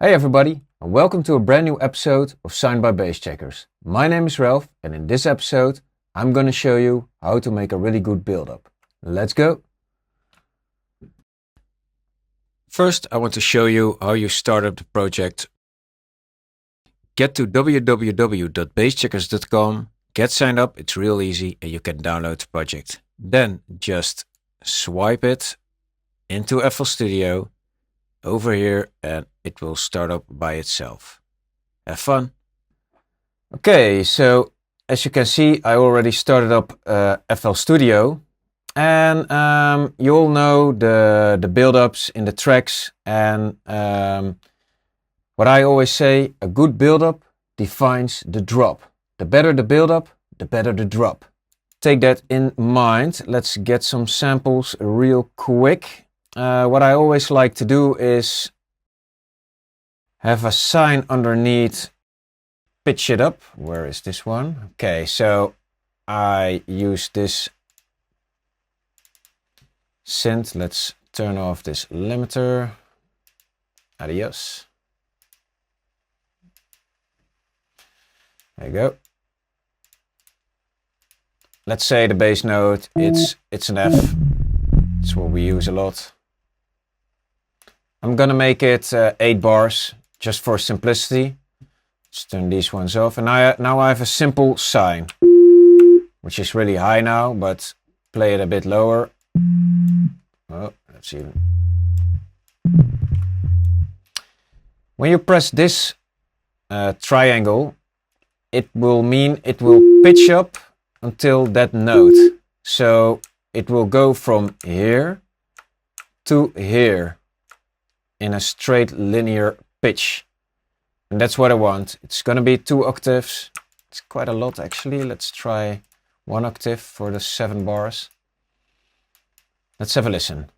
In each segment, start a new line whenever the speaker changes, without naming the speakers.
Hey everybody, and welcome to a brand new episode of Signed by Bassjackers. My name is Ralph, and in this episode I'm gonna show you how to make a really good build-up. Let's go! First, I want to show you how you start up the project. Get to www.bassjackers.com, get signed up, it's real easy, and you can download the project. Then just swipe it into FL Studio over here and it will start up by itself. Have fun! Okay, so as you can see, I already started up FL Studio, and you all know the build-ups in the tracks, and what I always say, a good build-up defines the drop. The better the build-up, the better the drop. Take that in mind. Let's get some samples real quick. What I always like to do is have a sign underneath, pitch it up. Where is this one? Okay, so I use this synth. Let's turn off this limiter. Adios. There you go. Let's say the bass note, it's an F. It's what we use a lot. I'm gonna make it 8 bars, just for simplicity. Let's turn these ones off. And now I have a simple sign, which is really high now, but play it a bit lower. Oh, let's see. When you press this triangle, it will mean it will pitch up until that note. So it will go from here to here in a straight linear pitch. And that's what I want. It's gonna be 2 octaves. It's quite a lot actually. Let's try 1 octave for the 7 bars. Let's have a listen.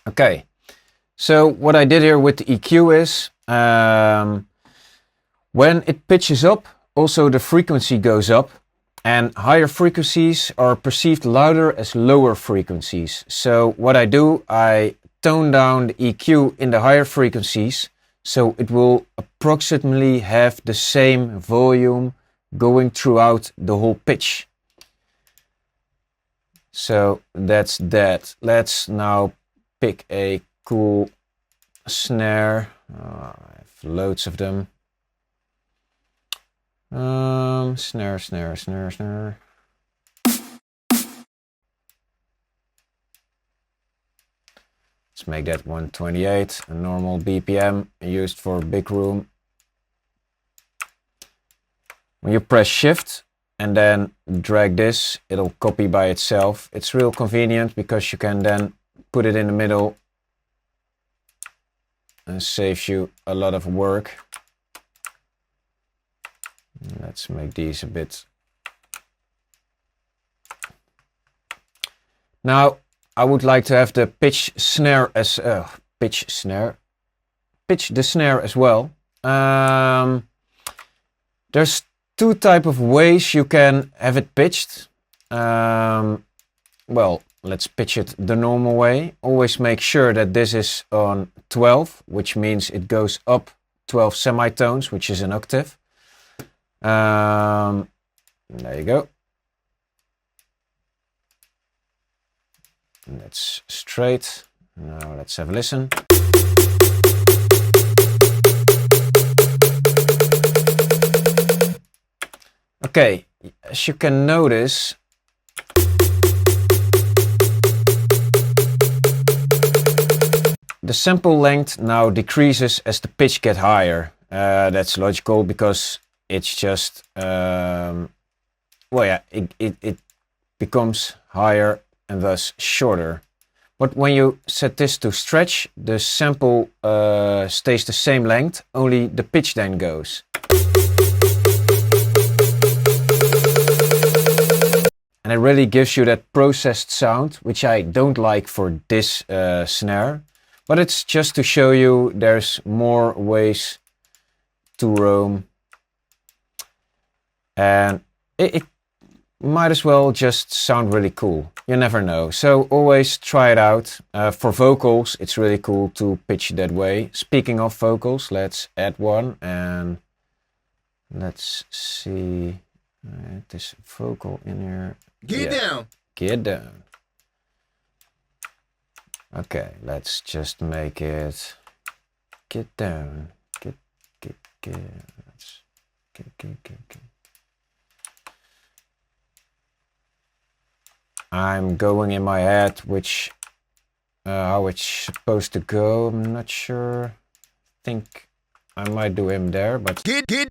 Okay, so what I did here with the EQ is, when it pitches up, also the frequency goes up, and higher frequencies are perceived louder as lower frequencies. So what I do, I tone down the EQ in the higher frequencies, so it will approximately have the same volume going throughout the whole pitch. So that's that. Let's now pick a cool snare. I have loads of them. Snare. Let's make that 128, a normal BPM used for big room. When you press shift and then drag this, it'll copy by itself. It's real convenient because you can then put it in the middle and saves you a lot of work. Let's make these a bit. Now I would like to have the pitch snare as pitch the snare as well. There's 2 types of ways you can have it pitched. Well, let's pitch it the normal way. Always make sure that this is on 12, which means it goes up 12 semitones, which is an octave. There you go. That's straight. Now let's have a listen. Okay, as you can notice, the sample length now decreases as the pitch gets higher. That's logical because it's just well, yeah, it becomes higher and thus shorter. But when you set this to stretch, the sample stays the same length, only the pitch then goes. And it really gives you that processed sound, which I don't like for this snare. But it's just to show you there's more ways to roam. And it might as well just sound really cool. You never know. So always try it out. For vocals, it's really cool to pitch that way. Speaking of vocals, let's add one. And let's see. This vocal in here.
Get down.
Get down. Okay, let's just make it get down. Get. Let's get. I'm going in my head which how it's supposed to go. I'm not sure. Think I might do him there, but
Get down.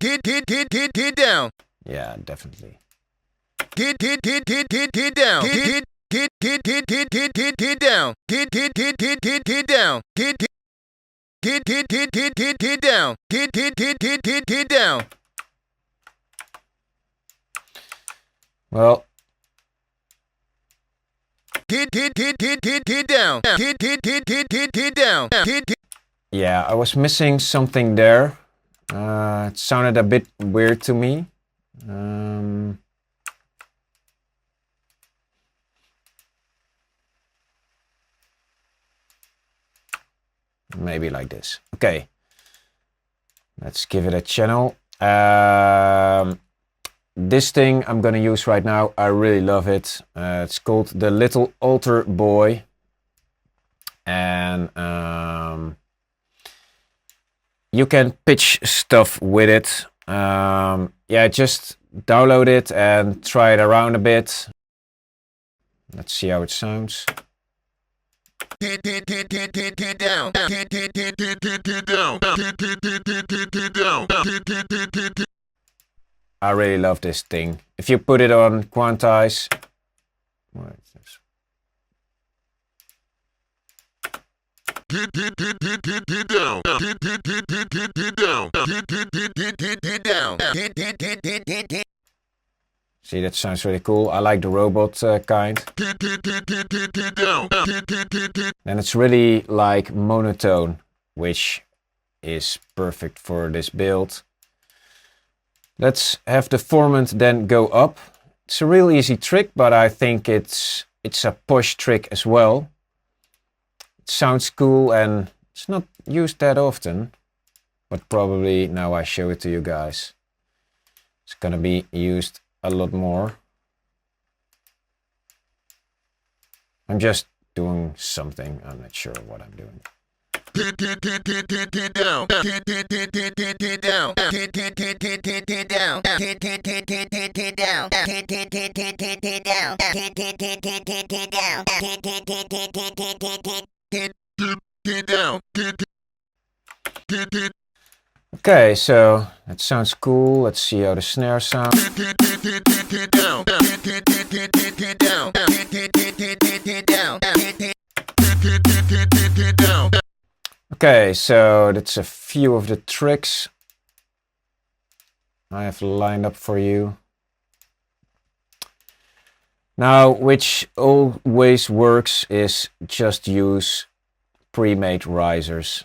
yeah, definitely.
Get down. Get down. Get down. Get down. Get down. Get down.
Well,
Get down. Get down.
yeah, I was missing something there. It sounded a bit weird to me. Maybe like this. Okay. Let's give it a channel. This thing I'm gonna use right now, I really love it. It's called the Little Altar Boy. And you can pitch stuff with it. Yeah, just download it and try it around a bit. Let's see how it sounds.
Get down.
I really love this thing. If you put it on quantize, what is this? See, that sounds really cool. I like the robot kind. And it's really like monotone, which is perfect for this build. Let's have the formant then go up. It's a real easy trick, but I think it's a push trick as well. It sounds cool and it's not used that often, but probably now I show it to you guys, it's gonna be used a lot more. I'm just doing something. I'm not sure what I'm doing.
Get down.
Okay, so that sounds cool. Let's see how the snare sounds. Okay, so that's a few of the tricks I have lined up for you. Now, which always works is just use pre-made risers.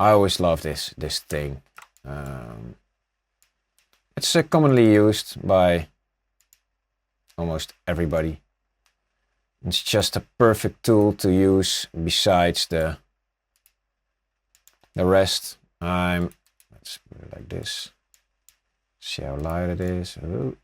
I always love this thing. It's commonly used by almost everybody. It's just a perfect tool to use besides the rest. Let's put it like this. See how loud it is. Ooh.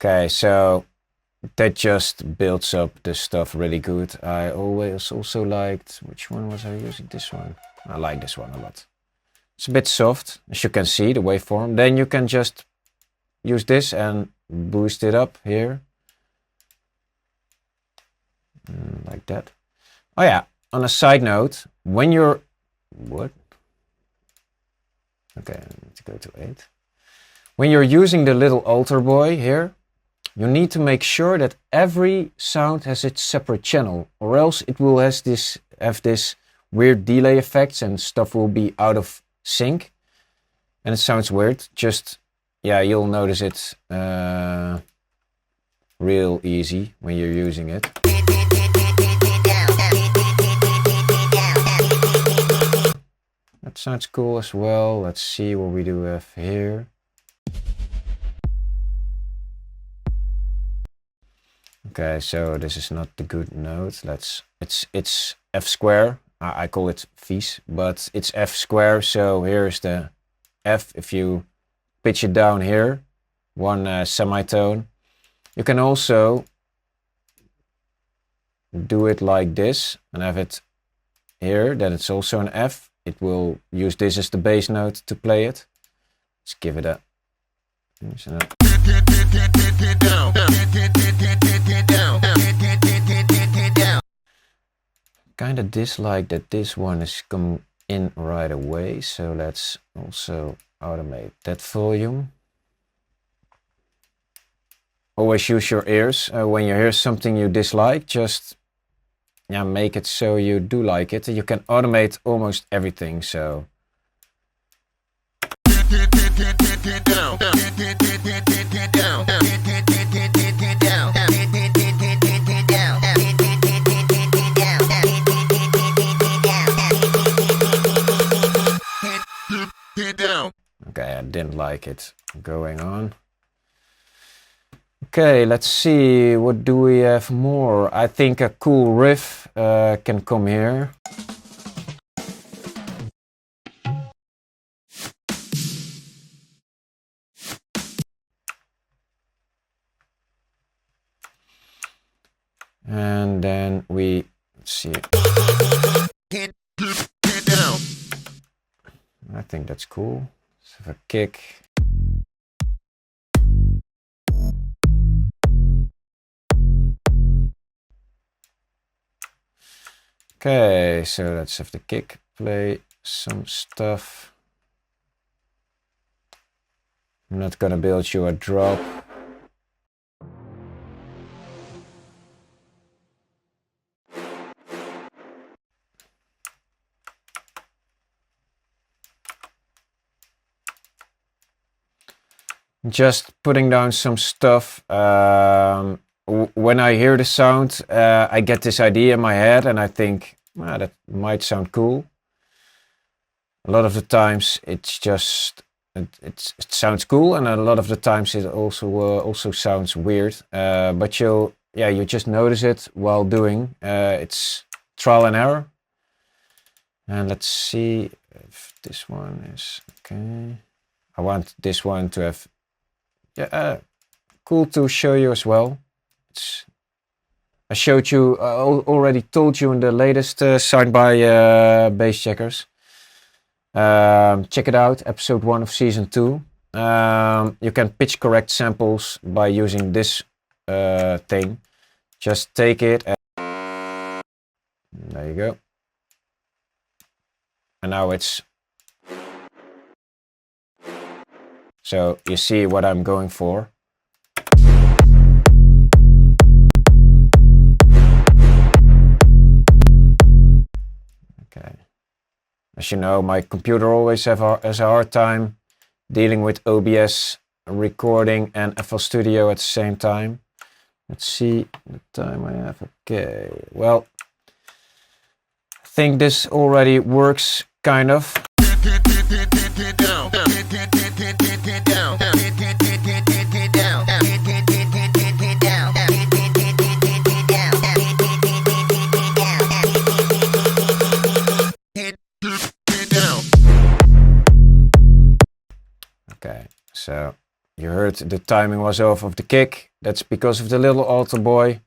Okay, so that just builds up the stuff really good. I always also liked, which one was I using? This one. I like this one a lot. It's a bit soft, as you can see, the waveform. Then you can just use this and boost it up here. Like that. Oh yeah, on a side note, when you're... What? Okay, I need to go to 8. When you're using the little altar boy here, you need to make sure that every sound has its separate channel, or else it will have this weird delay effects and stuff will be out of sync. And it sounds weird. Just, yeah, you'll notice it real easy when you're using it. That sounds cool as well. Let's see what we do have here. Okay, so this is not the good note. It's F square. I call it Vies, but it's F square. So here's the F. If you pitch it down here, one semitone. You can also do it like this and have it here. Then it's also an F. It will use this as the bass note to play it. Let's give it a... Kind of dislike that this one is coming in right away, so let's also automate that volume. Always use your ears. When you hear something you dislike, just make it so you do like it. You can automate almost everything, so... Okay, I didn't like it going on. Okay, let's see, what do we have more? I think a cool riff can come here. And then we, let's see. I think that's cool. Let's have a kick. Okay, so let's have the kick play some stuff. I'm not gonna build you a drop. Just putting down some stuff. When I hear the sound, I get this idea in my head and I think, that might sound cool. A lot of the times it's just, it sounds cool, and a lot of the times it also sounds weird. But you just notice it while doing. It's trial and error. And let's see if this one is okay. I want this one to have, cool to show you as well. I showed you, already told you in the latest sound by Bassjackers. Check it out, episode 1 of season 2. You can pitch correct samples by using this thing. Just take it and there you go. And now it's... So you see what I'm going for. Okay. As you know, my computer always has a hard time dealing with OBS recording and FL Studio at the same time. Let's see the time I have. Okay, well, I think this already works kind of. Okay, so you heard the timing was off of the kick. That's because of the little altar boy.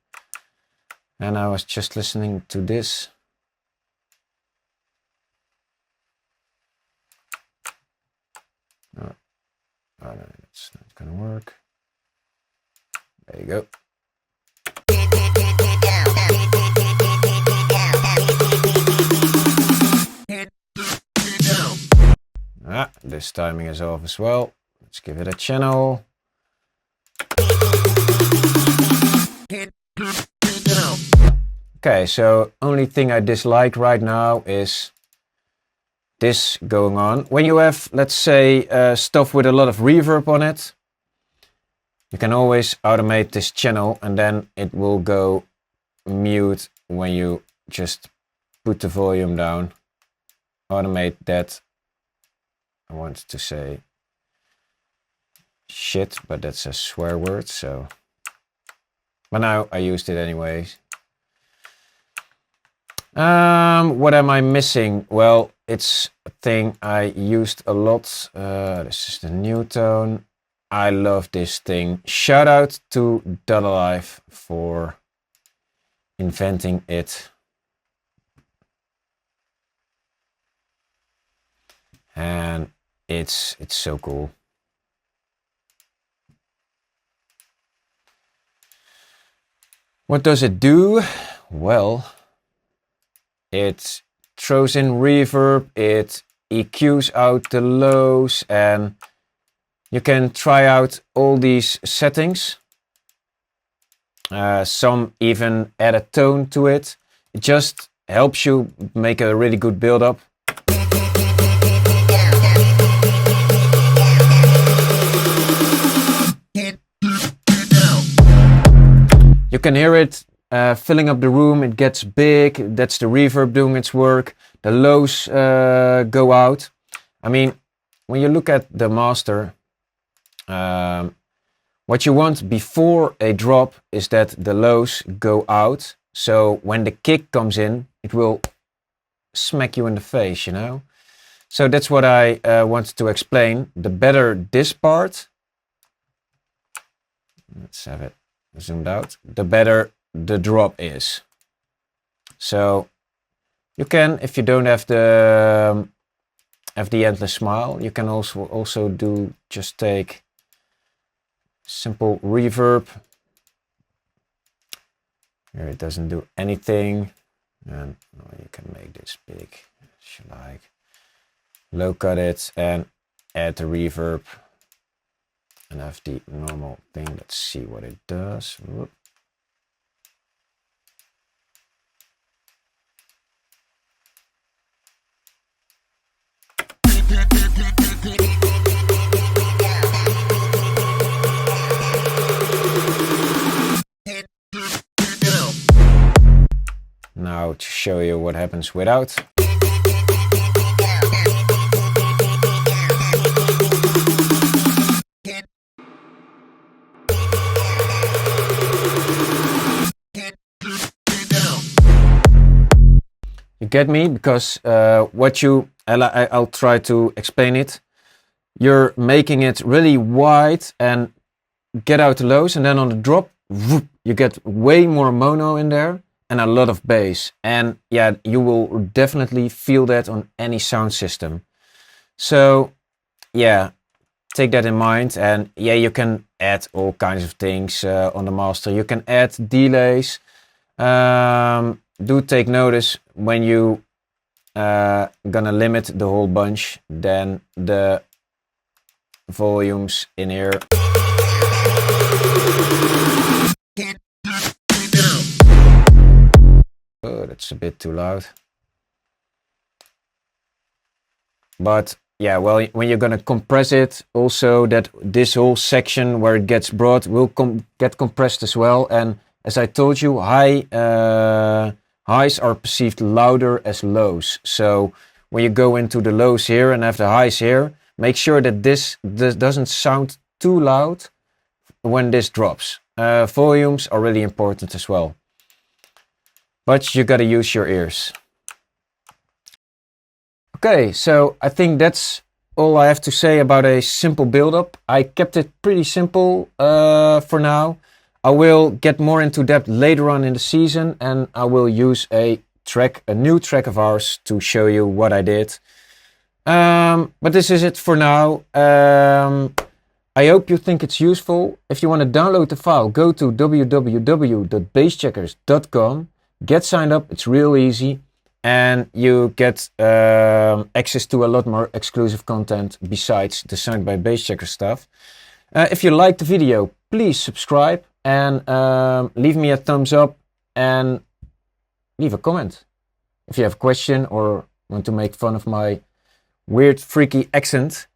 And I was just listening to this. Oh, no, it's not gonna work. There you go. This timing is off as well. Let's give it a channel. Okay, so only thing I dislike right now is this going on. When you have, let's say, stuff with a lot of reverb on it, you can always automate this channel and then it will go mute when you just put the volume down. Automate that. I wanted to say shit, but that's a swear word, so. But now I used it anyways. What am I missing? Well, it's a thing I used a lot. This is the new tone. I love this thing. Shout out to Life for inventing it. And it's so cool. What does it do? Well, it throws in reverb, it EQs out the lows, and you can try out all these settings. Some even add a tone to it. It just helps you make a really good build-up. You can hear it filling up the room, it gets big, that's the reverb doing its work, the lows go out. I mean, when you look at the master, what you want before a drop is that the lows go out. So when the kick comes in, it will smack you in the face, you know? So that's what I wanted to explain. The better this part, let's have it zoomed out, the better the drop is. So you can, if you don't have the endless smile, you can also do, just take simple reverb. Here it doesn't do anything, and you can make this big as you like. Low cut it and add the reverb. And have the normal thing. Let's see what it does. Whoop. Now to show you what happens without. You get me? Because I'll try to explain it. You're making it really wide and get out the lows, and then on the drop, whoop, you get way more mono in there and a lot of bass. And yeah, you will definitely feel that on any sound system. So yeah, take that in mind. And yeah, you can add all kinds of things on the master. You can add delays. Do take notice when you gonna limit the whole bunch, then the volumes in here. Oh, that's a bit too loud. But yeah, well, when you're gonna compress it, also that this whole section where it gets broad will get compressed as well. And as I told you, highs are perceived louder as lows. So when you go into the lows here and have the highs here, make sure that this doesn't sound too loud when this drops. Volumes are really important as well. But you gotta use your ears. Okay, so I think that's all I have to say about a simple build-up. I kept it pretty simple for now. I will get more into depth later on in the season, and I will use a new track of ours to show you what I did. But this is it for now. I hope you think it's useful. If you want to download the file, go to www.bassjackers.com. Get signed up, it's real easy. And you get access to a lot more exclusive content besides the Signed by Bassjackers stuff. If you liked the video, please subscribe and leave me a thumbs up and leave a comment. If you have a question or want to make fun of my weird, freaky accent.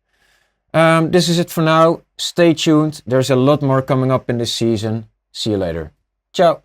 This is it for now. Stay tuned. There's a lot more coming up in this season. See you later. Ciao.